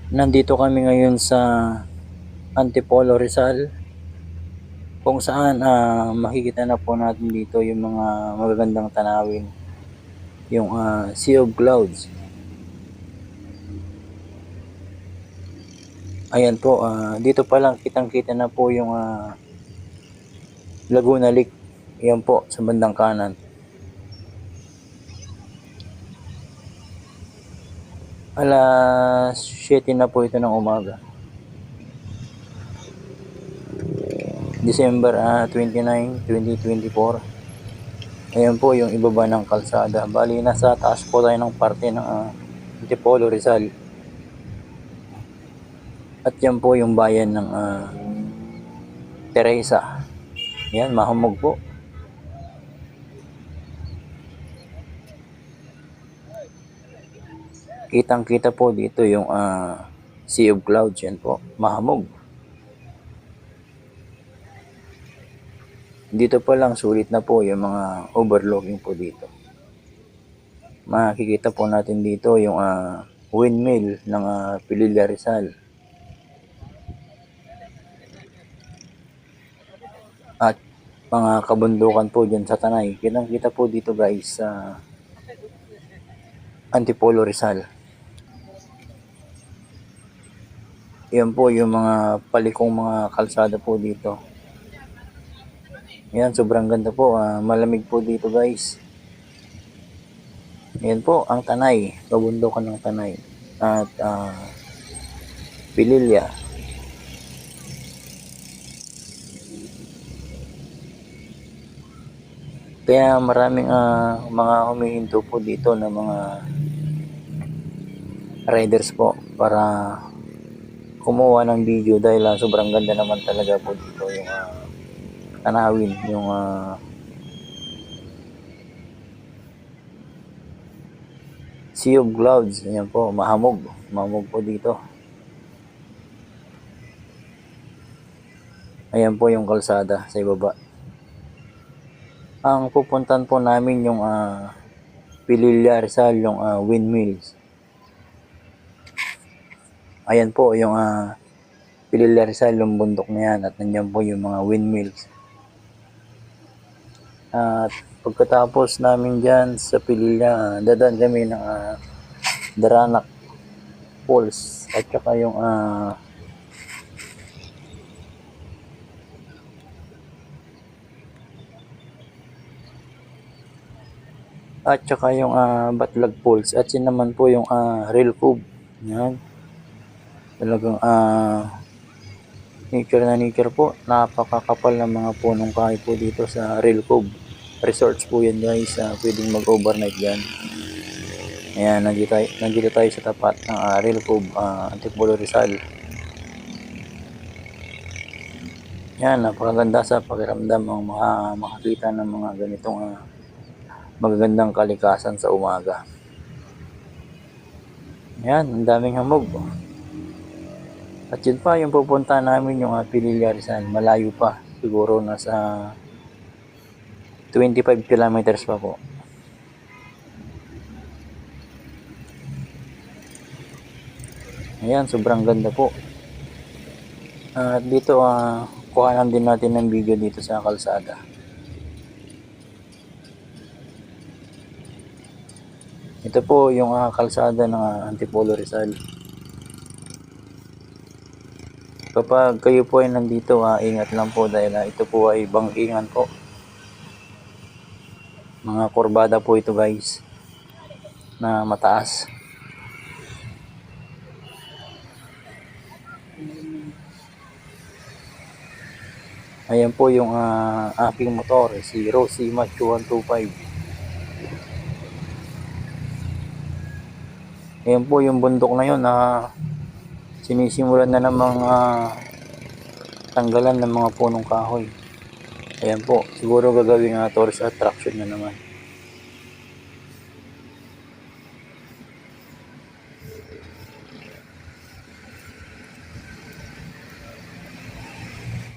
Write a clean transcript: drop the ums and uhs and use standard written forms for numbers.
Nandito kami ngayon sa Antipolo, Rizal, kung saan makikita na po natin dito yung mga magagandang tanawin, yung Sea of Clouds. Ayan po, dito pa lang kitang-kita na po yung Laguna Lake. Ayan po sa bandang kanan. Alas 7 na po ito ng umaga. December 29, 2024. Ayan po yung ibaba ng kalsada. Bali, nasa taas po tayo ng parte ng Antipolo, Rizal. At yan po yung bayan ng Teresa. Yan, mahamog po. Kitang-kita po dito yung Sea of Clouds. Yan po, mahamog. Dito pa lang sulit na po yung mga overlooking po dito. Makikita po natin dito yung windmill ng Pililla, Rizal. At mga kabundukan po dyan sa Tanay. Kitang-kita po dito guys sa Antipolo, Rizal. Yan po yung mga palikong mga kalsada po dito. Yan, sobrang ganda po. Malamig po dito guys. Yan po ang Tanay, kabundukan ng Tanay. At Pililla. Kaya maraming mga humihinto po dito ng mga riders po para kumuha ng video dahil sobrang ganda naman talaga po dito yung tanawin, yung Sea of Clouds. Ayan po, mahamog po dito. Ayan po yung kalsada sa ibaba. Ang pupuntan po namin yung Pililla, Rizal, yung windmills. Ayan po yung Pililla, Rizal, yung bundok na yan, at nandiyan po yung mga windmills. At pagkatapos namin dyan sa Pililla, dadaan kami ng Daranac Falls at saka yung Batlag Falls, at yun naman po yung Real Cove. Yan. Talagang nature po. Napakakapal ng mga punong kahoy po dito sa Real Cove. Resorts po yan guys. Pwedeng mag-overnight dyan. Ayan, nandito tayo sa tapat ng Real Cove, Antipolo, Rizal. Yan, napakaganda sa pakiramdam ang makakita ng mga ganitong magagandang kalikasan sa umaga. Yan, ang daming hamog. At yun pa, yung pupunta namin yung Pililla, Rizal. Malayo pa, siguro nasa 25 kilometers pa po. Ayan, sobrang ganda po. At dito, kuhanan din natin ng video dito sa kalsada. Ito po yung kalsada ng Antipolo, Rizal. Kapag kayo po ay nandito, ingat lang po dahil ito po ay bangkingan po. Mga kurbada po ito guys na mataas. Ayan po yung aking motor, si Rosie Macho 125. Ayan po yung bundok na yun na sinisimulan na ng mga tanggalan ng mga punong kahoy. Ayan po, siguro gagawing tourist attraction na naman.